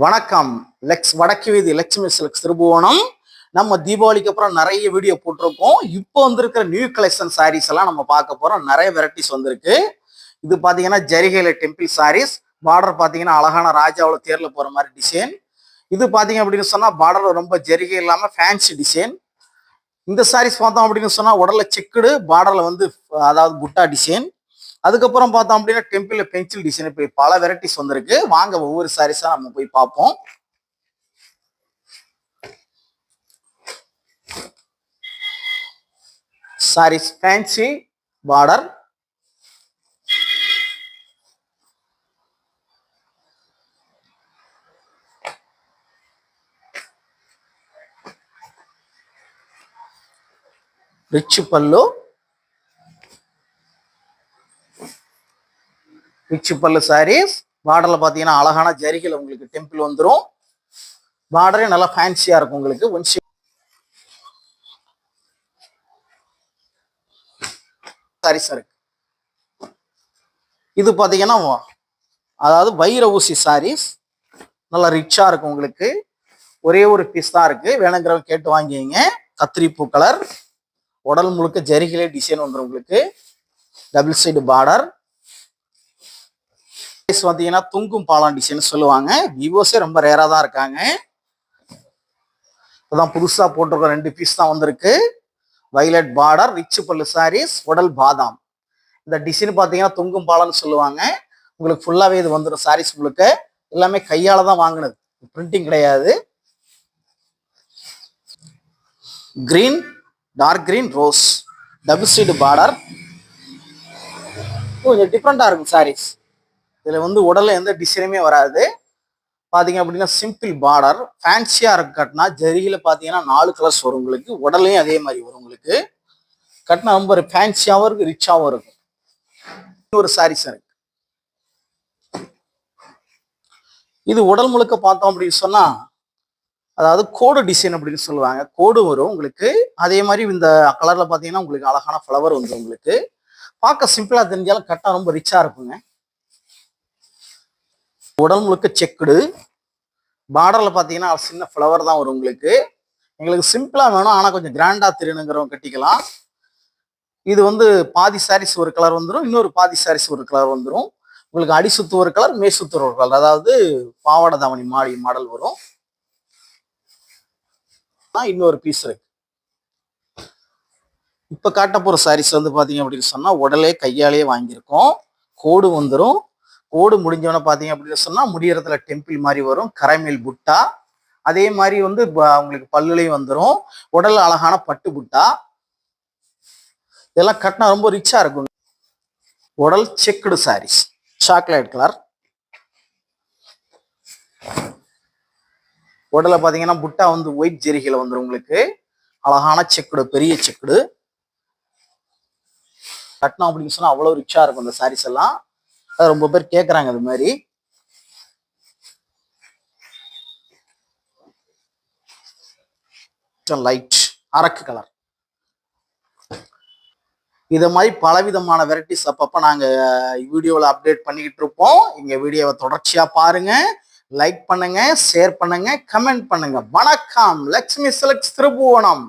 வணக்கம். வடக்கு வீதி லட்சுமி சில்க்ஸ் திருபுவனம். நம்ம தீபாவளிக்கு அப்புறம் நிறைய வீடியோ போட்டிருக்கோம். இப்போ வந்திருக்கிற நியூ கலெக்ஷன் சாரீஸ் எல்லாம் நம்ம பார்க்க போறோம். நிறைய வெரைட்டிஸ் வந்திருக்கு. இது பாத்தீங்கன்னா ஜரிகையில டெம்பிள் சாரீஸ். பார்டர் பாத்தீங்கன்னா அழகான ராஜாவோட தேர்ல போற மாதிரி டிசைன். இது பாத்தீங்க அப்படின்னு சொன்னா பார்டர் ரொம்ப ஜரிகை இல்லாம ஃபேன்சி டிசைன். இந்த சாரீஸ் பார்த்தோம் அப்படின்னு சொன்னா உடல்ல செக்குடு, பார்டர்ல வந்து அதாவது புட்டா டிசைன். அதுக்கப்புறம் பார்த்தோம் அப்படின்னா டெம்பிள் பென்சில் டிசைன். இப்போ பல வெரைட்டிஸ் வந்திருக்கு. வாங்க ஒவ்வொரு சாரீஸா நம்ம போய் பார்ப்போம். சாரீஸ் ஃபேன்சி பார்டர், ரிச் பல்லு, ரிச் பல்லு சாரீஸ். பார்டர்ல பாத்தீங்கன்னா அழகான ஜரிகையில் உங்களுக்கு டெம்பிள் வந்துடும். பார்டரே நல்லா ஃபேன்சியா இருக்கும் உங்களுக்கு. சாரீஸ் இருக்கு. இது பாத்தீங்கன்னா அதாவது வைர ஊசி சாரீஸ். நல்லா ரிச்சா இருக்கும் உங்களுக்கு. ஒரே ஒரு பீஸ் தான் இருக்கு. வேணுங்கிறவங்க கேட்டு வாங்கிங்க. கத்திரி பூ கலர், உடல் முழுக்க ஜரிகையிலே டிசைன் வந்துடும் உங்களுக்கு. Double side border. பார்த்தீங்கன்னா துங்கும் பாலம் டிசைன் சொல்லுவாங்க. விவோஸே ரொம்ப ரேரா தான் இருக்காங்க. இப்பதான் புதுசா போட்டிருக்க 2 பீஸ் தான் வந்திருக்கு. வைலட் பார்டர், ரிச் பல்லு சாரீஸ், உடல் பாதாம். இந்த டிசைன் பார்த்தீங்கன்னா துங்கும் பாலம்னு சொல்லுவாங்க. உங்களுக்கு ஃபுல்லாவே இது வந்துடும். சாரீஸ் உங்களுக்கு எல்லாமே கையால தான் வாங்கினது, பிரிண்டிங் கிடையாது. Green, dark green, rose, double side border. கொஞ்சம் டிஃப்ரெண்டா இருக்கும் சாரீஸ். இதுல வந்து உடல்ல எந்த டிசைனுமே வராது. பாத்தீங்க அப்படின்னா சிம்பிள் பார்டர். ஃபேன்சியா இருக்கு. கட்டினா ஜரிகில பாத்தீங்கன்னா 4 கலர்ஸ் வரும் உங்களுக்கு. உடலையும் அதே மாதிரி வரும் உங்களுக்கு. கட்டினா ரொம்ப ஃபேன்சியாவும் இருக்கு, ரிச்சாவும் இருக்கும். ஒரு சாரீஸ் இருக்கு. இது உடல் முழுக்க பார்த்தோம் அப்படின்னு சொன்னா அதாவது கோடு டிசைன் அப்படின்னு சொல்லுவாங்க. கோடு வரும் உங்களுக்கு. அதே மாதிரி இந்த கலர்ல பாத்தீங்கன்னா உங்களுக்கு அழகான ஃப்ளவர் வந்துடும் உங்களுக்கு. பார்க்க சிம்பிளா தெரிஞ்சாலும் கட்டா ரொம்ப ரிச்சா இருக்குங்க. உடல் முழுக்க செக்குடு. பார்டர்ல பாத்தீங்கன்னா சின்ன ஃப்ளவர் தான் வரும் உங்களுக்கு. எங்களுக்கு சிம்பிளா வேணும், ஆனா கொஞ்சம் கிராண்டா தெரியணுங்கிறவங்க கட்டிக்கலாம். இது வந்து பாதி சாரீஸ் ஒரு கலர் வந்துடும், இன்னொரு பாதி சாரீஸ் ஒரு கலர் வந்துடும். உங்களுக்கு அடி சுத்து ஒரு கலர், மே சுத்து ஒரு கலர். அதாவது பாவாடை தாவணி மாடல் வரும். இன்னொரு பீஸ் இருக்கு. இப்ப காட்ட போற சாரீஸ் வந்து பாத்தீங்க அப்படின்னு சொன்னா உடலே கையாலேயே வாங்கியிருக்கோம். கோடு வந்துடும். கோடு முடிஞ்சவன பாத்தீங்க அப்படின்னு சொன்னா முடியறதுல டெம்பிள் மாதிரி வரும். கரைமேல் புட்டா. அதே மாதிரி வந்து உங்களுக்கு பல்லுலையும் வந்துடும். உடல் அழகான பட்டு புட்டா. இதெல்லாம் கட்டினா ரொம்ப ரிச்சா இருக்கும். உடல் செக்குடு சாரீஸ், சாக்லேட் கலர். உடலை பாத்தீங்கன்னா புட்டா வந்து ஒயிட் ஜெரிகையில வந்துடும் உங்களுக்கு. அழகான செக்குடு, பெரிய செக்குடு. கட்டினா அப்படின்னு சொன்னா அவ்வளவு ரிச்சா இருக்கும் இந்த சாரீஸ் எல்லாம். ரொம்ப பேர் கேட்கறாங்க அது மாதிரி. லைட் அரக்கு கலர். இது மாதிரி பலவிதமான வெரைட்டிஸ் அப்பப்ப நாங்க வீடியோவில் அப்டேட் பண்ணிக்கிட்டு இருப்போம். எங்க வீடியோவை தொடர்ச்சியா பாருங்க. லைக் பண்ணுங்க, ஷேர் பண்ணுங்க, கமெண்ட் பண்ணுங்க. வணக்கம். லட்சுமி சில்க்ஸ் திருபுவனம்.